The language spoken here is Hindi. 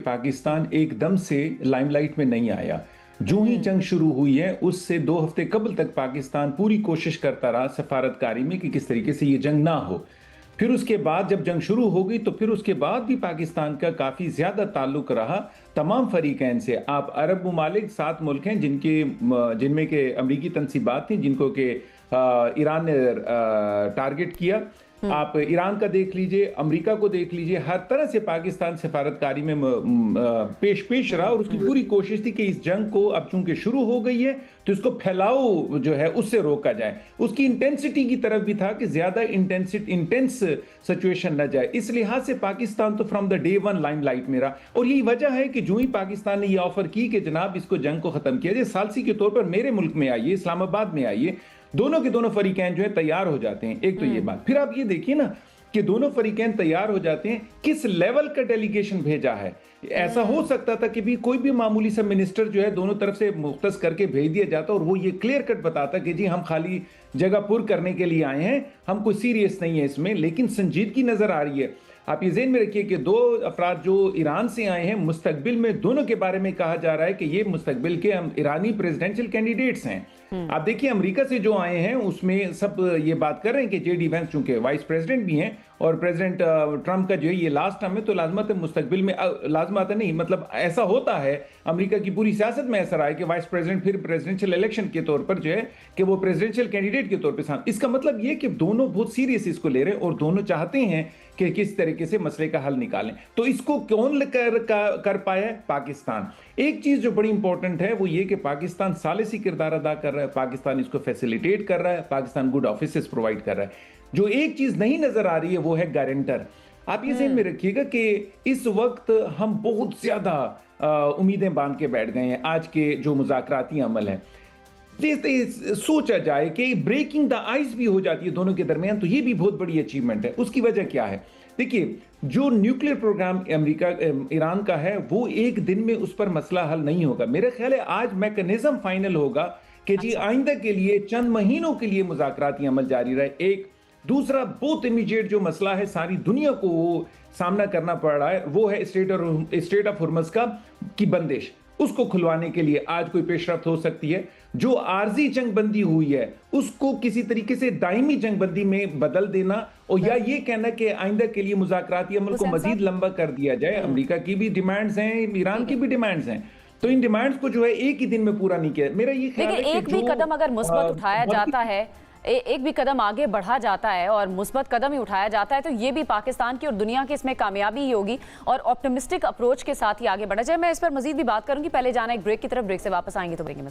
पाकिस्तान एकदम से लाइमलाइट में नहीं आया। जो ही जंग शुरू हुई है उससे 2 हफ्ते कबल तक पाकिस्तान पूरी कोशिश करता रहा सफारतकारी में कि किस तरीके से ये जंग ना हो। फिर उसके बाद जब जंग शुरू हो गई तो फिर उसके बाद भी पाकिस्तान का काफी ज्यादा ताल्लुक रहा तमाम फरीकैन से। आप अरब ममालिक 7 मुल्क हैं जिनमें के अमरीकी तनसीबात थी जिनको के ईरान ने टारगेट किया। आप ईरान का देख लीजिए, अमेरिका को देख लीजिए, हर तरह से पाकिस्तान सफारतकारी में पेश रहा और उसकी पूरी कोशिश थी कि इस जंग को अब चूंकि शुरू हो गई है तो इसको फैलाव जो है उससे रोका जाए। उसकी इंटेंसिटी की तरफ भी था कि ज्यादा इंटेंस सिचुएशन न जाए। इस लिहाज से पाकिस्तान तो from the day one limelight में रहा और यही वजह है कि जो ही पाकिस्तान ने यह ऑफर की कि जनाब इसको जंग को खत्म किया जाए, सालसी के तौर पर मेरे मुल्क में आइए, इस्लामाबाद में आइए, दोनों के दोनों फरीकैन जो है तैयार हो जाते हैं। एक तो ये बात, फिर आप ये देखिए ना कि दोनों फरीकैन तैयार हो जाते हैं, किस लेवल का डेलीगेशन भेजा है। ऐसा हो सकता था कि भी कोई भी मामूली सा मिनिस्टर जो है दोनों तरफ से मुख्तस करके भेज दिया जाता और वो ये क्लियर कट बताता कि जी हम खाली जगह पुर करने के लिए आए हैं, हम कोई सीरियस नहीं है इसमें। लेकिन संजीदगी नजर आ रही है। आप ये ज़हन में रखिए कि 2 अफराद जो ईरान से आए हैं, मुस्तकबिल में दोनों के बारे में कहा जा रहा है कि ये मुस्तकबिल के ईरानी प्रेसिडेंशियल कैंडिडेट्स हैं। आप देखिए अमेरिका से जो आए हैं उसमें सब ये बात कर रहे हैं कि जेडी वेंस चूंकि वाइस प्रेसिडेंट भी हैं और प्रेसिडेंट ट्रंप का जो है ये लास्ट टर्म है, तो लाजमत है मुस्तकबिल में, लाजमत नहीं मतलब ऐसा होता है अमेरिका की पूरी सियासत में ऐसा रहा है कि वाइस प्रेसिडेंट फिर प्रेसिडेंशियल इलेक्शन के तौर पर जो है कि वो प्रेसिडेंशियल कैंडिडेट के तौर पर सामने। इसका मतलब ये कि दोनों बहुत सीरियस इसको ले रहे हैं और दोनों चाहते हैं कि किस तरीके से मसले का हल निकालें। तो इसको कौन कर पाया है? पाकिस्तान। एक चीज जो बड़ी इंपॉर्टेंट है वो ये कि पाकिस्तान सालिसी किरदार अदा कर रहा है, पाकिस्तान इसको फैसिलिटेट कर रहा है, पाकिस्तान गुड ऑफिसेस प्रोवाइड कर रहा है। जो एक चीज नहीं नजर आ रही है वो है गारंटर। आप ये ध्यान में रखिएगा कि इस वक्त हम बहुत ज्यादा उम्मीदें बांध के बैठ गए हैं आज के जो मुज़ाकराती अमल है। सोचा जाए कि ब्रेकिंग द आइस भी हो जाती है दोनों के दरमियान, तो ये भी बहुत बड़ी अचीवमेंट है। उसकी वजह क्या है? देखिए जो न्यूक्लियर प्रोग्राम ईरान का है वो एक दिन में उस पर मसला हल नहीं होगा। मेरा ख्याल है आज मैकेनिज्म फाइनल होगा कि जी आइंदा के लिए चंद महीनों के लिए मुज़ाकराती अमल जारी रहे। एक दूसरा बहुत इमीडिएट जो मसला है सारी दुनिया को सामना करना पड़ रहा है वो है स्टेट ऑफ हुर्मुज़ की बंदिश। उसको खुलवाने के लिए आज कोई पेशरफ्त हो सकती है। जो आर्जी जंगबंदी हुई है उसको किसी तरीके से दायमी जंगबंदी में बदल देना और या ये कहना कि आइंदा के लिए मुज़ाकराती अमल को मजीद लंबा कर दिया जाए। अमेरिका की भी डिमांड्स हैं, ईरान की भी डिमांड्स हैं, तो इन डिमांड्स को जो है एक ही दिन में पूरा नहीं किया। मेरा ये ख्याल है कि एक भी कदम अगर मुस्बत उठाया जाता है, एक भी कदम आगे बढ़ा जाता है और मुस्बत कदम ही उठाया जाता है तो ये भी पाकिस्तान की और दुनिया की इसमें कामयाबी ही होगी और ऑप्टिमिस्टिक अप्रोच के साथ ही आगे बढ़ा जाए। मैं इस पर मजीद भी बात करूंगी, पहले जाना एक ब्रेक की तरफ, ब्रेक से वापस आएंगे तो ब्रेक में